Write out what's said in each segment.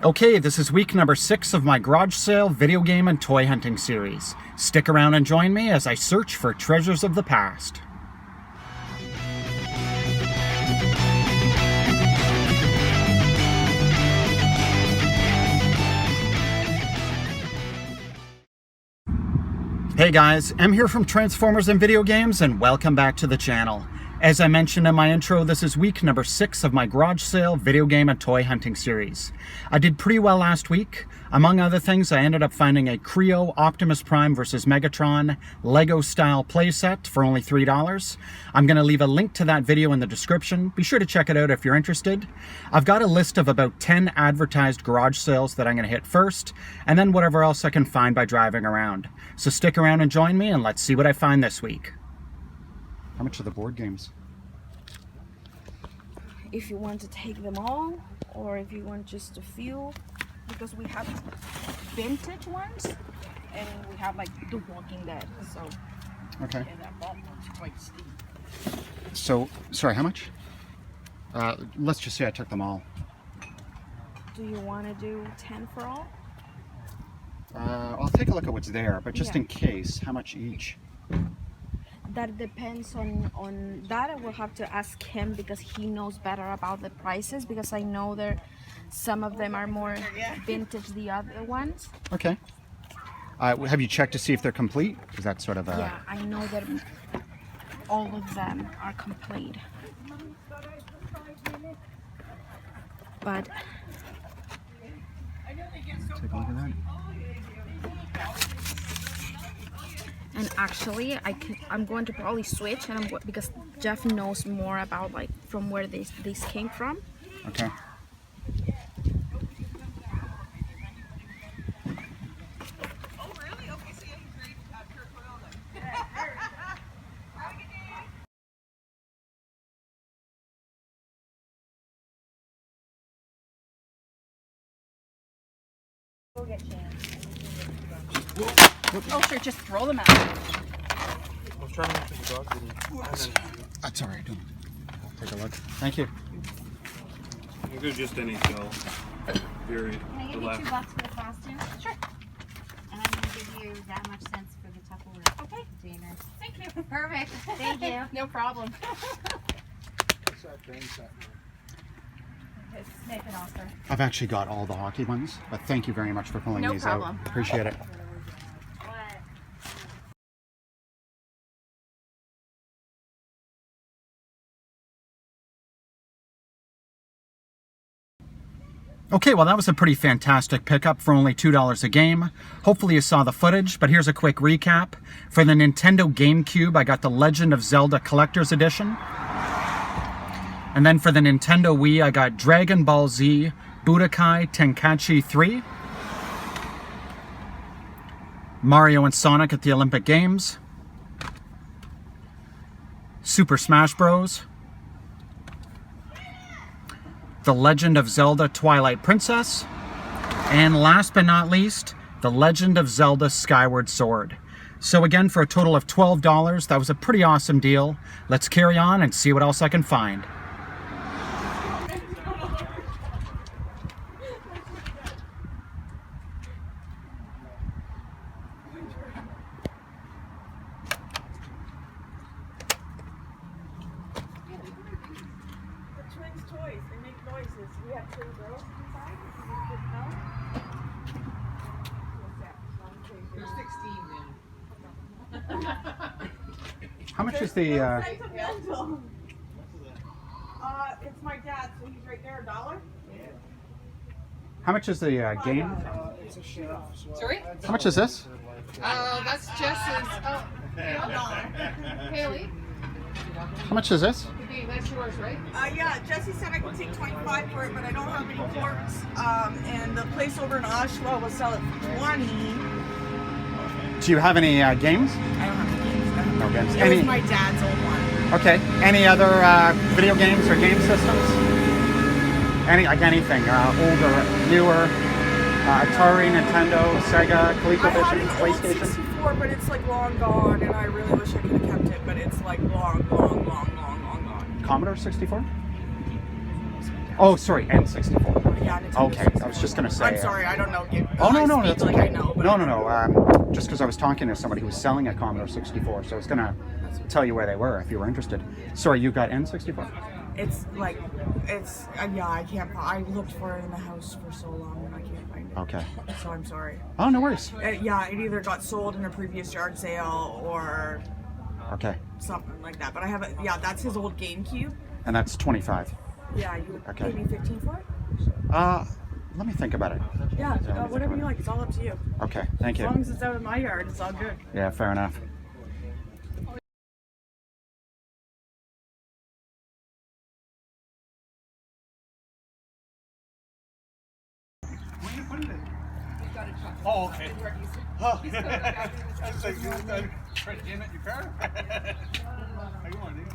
Okay, this is week number 6 of my garage sale video game and toy hunting series. Stick around and join me as I search for treasures of the past. Hey guys, I'm here from Transformers and Video Games, and welcome back to the channel. As I mentioned in my intro, this is week number 6 of my garage sale video game and toy hunting series. I did pretty well last week. Among other things, I ended up finding a Creo Optimus Prime vs. Megatron Lego style playset for only $3. I'm going to leave a link to that video in the description. Be sure to check it out if you're interested. I've got a list of about 10 advertised garage sales that I'm going to hit first, and then whatever else I can find by driving around. So stick around and join me, and let's see what I find this week. How much are the board games? If you want to take them all, or if you want just a few, because we have vintage ones, and we have like The Walking Dead, so okay. Yeah, that ball was quite steep. So, sorry, how much? Let's just say I took them all. Do you want to do 10 for all? I'll take a look at what's there, but just Yeah. in case, how much each? That depends on that. I will have to ask him because he knows better about the prices, because I know some of them are more vintage than the other ones. Okay. Have you checked to see if they're complete? Is that sort of a... Yeah, I know that all of them are complete. But take a look at that. and actually, I'm going to probably switch, and because Jeff knows more about like from where these came from. Okay. Oh, sure, just throw them out. I was trying to make the dog That's all right. Take a look. Thank you. We'll do just NHL. Period. Can I give you $2 for the costume? Sure. And I'm going to give you that much cents for the Tupperware Okay. container. Thank you. Perfect. Thank you. No problem. Make an offer. I've actually got all the hockey ones, but thank you very much for pulling No these problem. out. Appreciate it. Okay, well that was a pretty fantastic pickup for only $2 a game. Hopefully you saw the footage, but here's a quick recap. For the Nintendo GameCube, I got the Legend of Zelda Collector's Edition. And then for the Nintendo Wii, I got Dragon Ball Z, Budokai, Tenkaichi 3. Mario and Sonic at the Olympic Games. Super Smash Bros. The Legend of Zelda Twilight Princess, and last but not least, The Legend of Zelda Skyward Sword. So again, for a total of $12, that was a pretty awesome deal. Let's carry on and see what else I can find. Toys. They make noises. We have twin girls inside. You're 16 then. How much is the... It's my dad, so he's right there, $1. How much is the game? Sorry? How much is this? That's Jess's. Oh, Haley. How much is this? Okay, that's yours, right? Yeah, Jesse said I could take 25 for it, but I don't have any ports. And the place over in Oshawa will sell it for 20. Do you have any games? I don't have any games. No games. It was my dad's old one. Okay. Any other video games or game systems? Anything, older, newer, Atari, Nintendo, Sega, ColecoVision, PlayStation? 64, but it's like long gone, and I really wish I could have kept it, but it's like long gone. Commodore 64? Oh, sorry, N64. Yeah, Nintendo Okay, 64. I was just gonna say. I'm sorry, I don't know. Oh no, I no, speak that's like okay. I know, but No. Just because I was talking to somebody who was selling a Commodore 64, so I was gonna tell you where they were if you were interested. Sorry, you got N64? It's like, yeah, I can't. I looked for it in the house for so long and I can't find it. Okay. So I'm sorry. Oh, no worries. Yeah, it either got sold in a previous yard sale or Okay. something like that. But I have it. Yeah, that's his old GameCube. And that's 25. Yeah, you Okay. maybe 15 for it. Let me think about it. Yeah, whatever you like. It's all up to you. Okay, thank As long you. as it's out of my yard, it's all good. Yeah, fair enough. Oh, okay. Oh. I was like, trying to jam at your car? How you want, dude?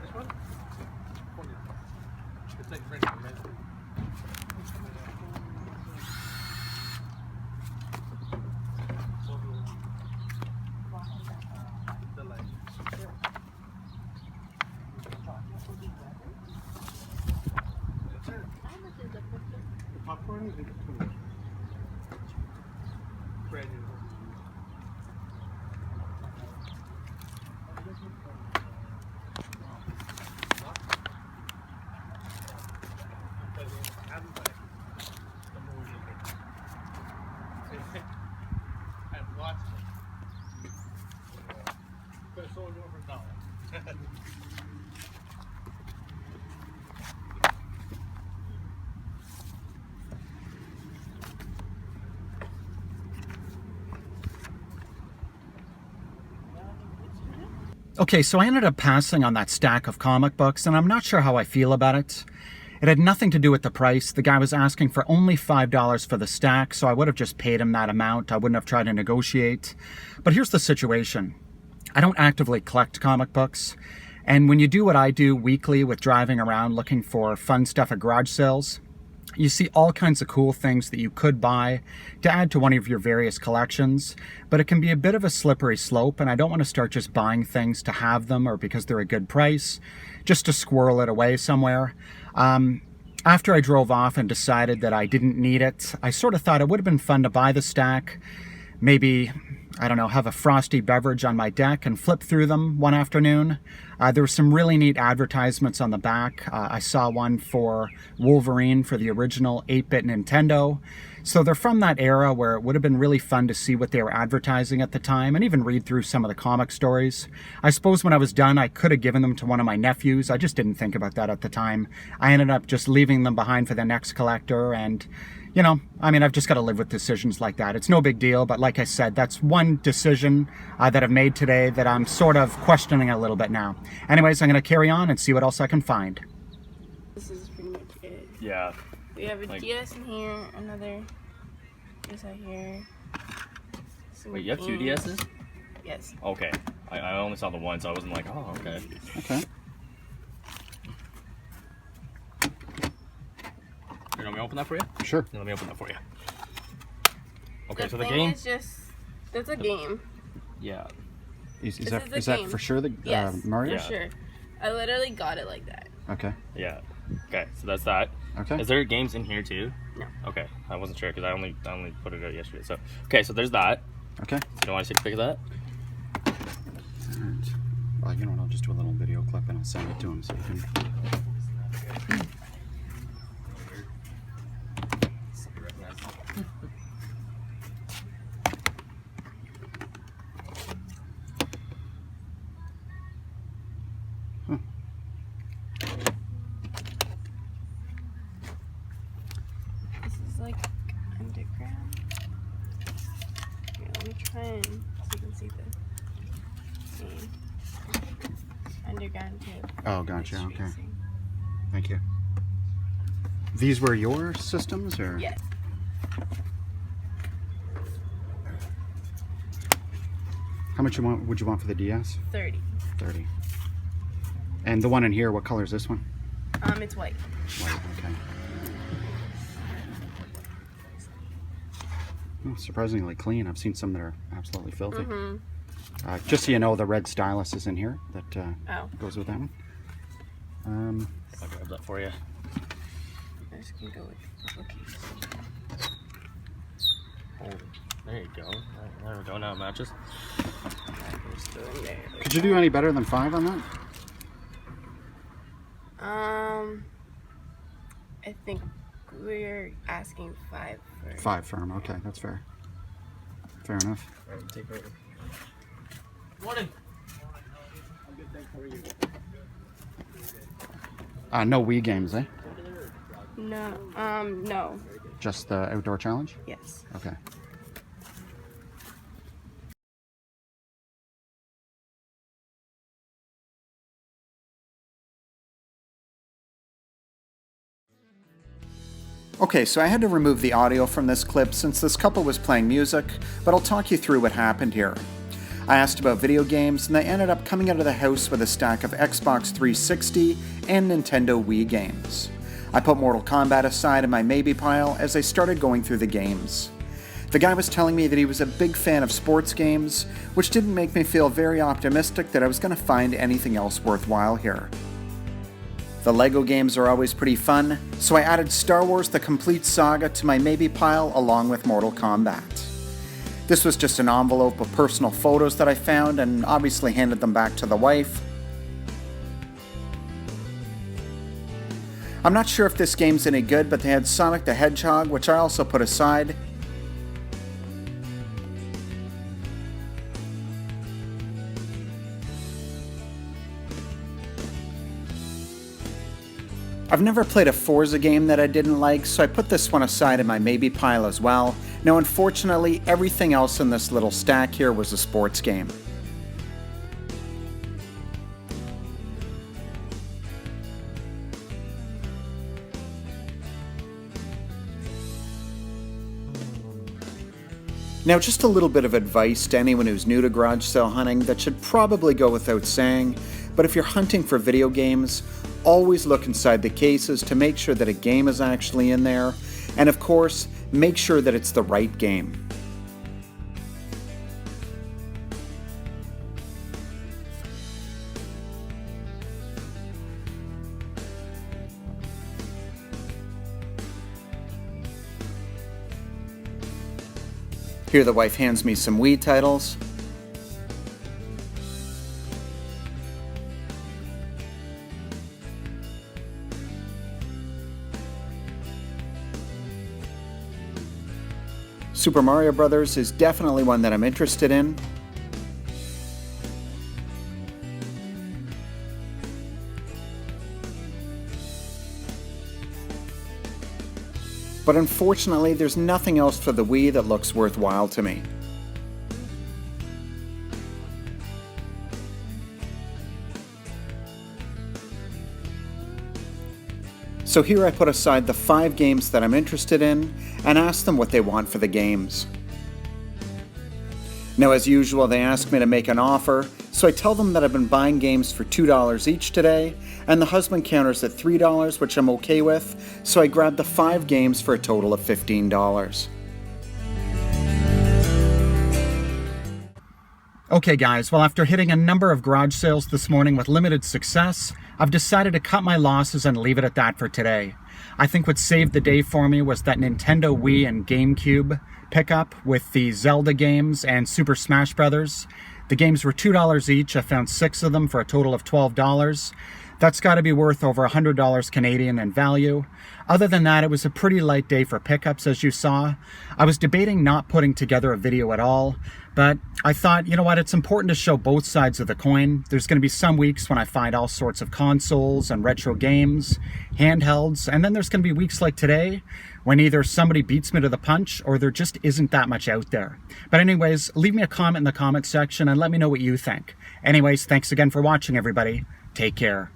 This one? It's like ready. Popcorn is $20. Brand new. I have lots of them. Could have sold them for $1. Okay, so I ended up passing on that stack of comic books, and I'm not sure how I feel about it. It had nothing to do with the price. The guy was asking for only $5 for the stack, so I would have just paid him that amount. I wouldn't have tried to negotiate. But here's the situation. I don't actively collect comic books, and when you do what I do weekly with driving around looking for fun stuff at garage sales, you see all kinds of cool things that you could buy to add to one of your various collections, but it can be a bit of a slippery slope, and I don't want to start just buying things to have them or because they're a good price, just to squirrel it away somewhere. After I drove off and decided that I didn't need it, I sort of thought it would have been fun to buy the stack, maybe, I don't know, have a frosty beverage on my deck and flip through them one afternoon. There were some really neat advertisements on the back. I saw one for Wolverine for the original 8-bit Nintendo. So they're from that era where it would have been really fun to see what they were advertising at the time and even read through some of the comic stories. I suppose when I was done, I could have given them to one of my nephews. I just didn't think about that at the time. I ended up just leaving them behind for the next collector, and you know, I mean, I've just got to live with decisions like that. It's no big deal, but like I said, that's one decision that I've made today that I'm sort of questioning a little bit now. Anyways, I'm going to carry on and see what else I can find. This is pretty much it. Yeah. We have a Like- DS in here, another DS out here. some Wait, you have two games. DSs? Yes. Okay. I only saw the one, so I wasn't like, oh, okay. Okay. Here, let me open that for you? Sure. Let me open that for you. Okay, The so the thing game. is just, that's a game. Yeah. Is This that is a is that game. for sure the Yes, Mario? Yeah. for sure. I literally got it like that. Okay. Yeah. Okay, so that's that. Okay. Is there games in here too? No. Okay, I wasn't sure because I only put it out yesterday. So okay, so there's that. Okay. So you want to take a pic of that? Alright. Well, you know what? I'll just do a little video clip and I'll send it to him so you can. This is like underground. Here, let me try and so you can see the scene. Underground too. Oh, gotcha. Okay. Thank you. These were your systems, or? Yes. How much would you want for the DS? 30. 30. And the one in here, what color is this one? It's white. White, okay. Oh, surprisingly clean. I've seen some that are absolutely filthy. Just so you know, the red stylus is in here. That goes with that one. I'll grab that for you. I just can go with cookies. Oh, there you go. There we go. Now it matches. Just go in there. Could you do any better than 5 on that? I think we're asking 5 for 5 firm. Okay, that's fair. Fair enough. Alright, take over. Morning. No Wii games, eh? No, no. Just the outdoor challenge? Yes. Okay. Okay, so I had to remove the audio from this clip since this couple was playing music, but I'll talk you through what happened here. I asked about video games, and they ended up coming out of the house with a stack of Xbox 360 and Nintendo Wii games. I put Mortal Kombat aside in my maybe pile as I started going through the games. The guy was telling me that he was a big fan of sports games, which didn't make me feel very optimistic that I was going to find anything else worthwhile here. The LEGO games are always pretty fun, so I added Star Wars: The Complete Saga to my maybe pile along with Mortal Kombat. This was just an envelope of personal photos that I found and obviously handed them back to the wife. I'm not sure if this game's any good, but they had Sonic the Hedgehog, which I also put aside. I've never played a Forza game that I didn't like, so I put this one aside in my maybe pile as well. Now unfortunately, everything else in this little stack here was a sports game. Now just a little bit of advice to anyone who's new to garage sale hunting that should probably go without saying, but if you're hunting for video games, always look inside the cases to make sure that a game is actually in there, and of course, make sure that it's the right game. Here the wife hands me some Wii titles. Super Mario Brothers is definitely one that I'm interested in. But unfortunately, there's nothing else for the Wii that looks worthwhile to me. So here I put aside the 5 games that I'm interested in and ask them what they want for the games. Now as usual, they ask me to make an offer, so I tell them that I've been buying games for $2 each today, and the husband counters at $3, which I'm okay with, so I grabbed the 5 games for a total of $15. Okay guys, well after hitting a number of garage sales this morning with limited success, I've decided to cut my losses and leave it at that for today. I think what saved the day for me was that Nintendo Wii and GameCube pickup with the Zelda games and Super Smash Bros. The games were $2 each. I found 6 of them for a total of $12. That's got to be worth over $100 Canadian in value. Other than that, it was a pretty light day for pickups, as you saw. I was debating not putting together a video at all, but I thought, you know what, it's important to show both sides of the coin. There's going to be some weeks when I find all sorts of consoles and retro games, handhelds, and then there's going to be weeks like today when either somebody beats me to the punch or there just isn't that much out there. But anyways, leave me a comment in the comment section and let me know what you think. Anyways, thanks again for watching, everybody. Take care.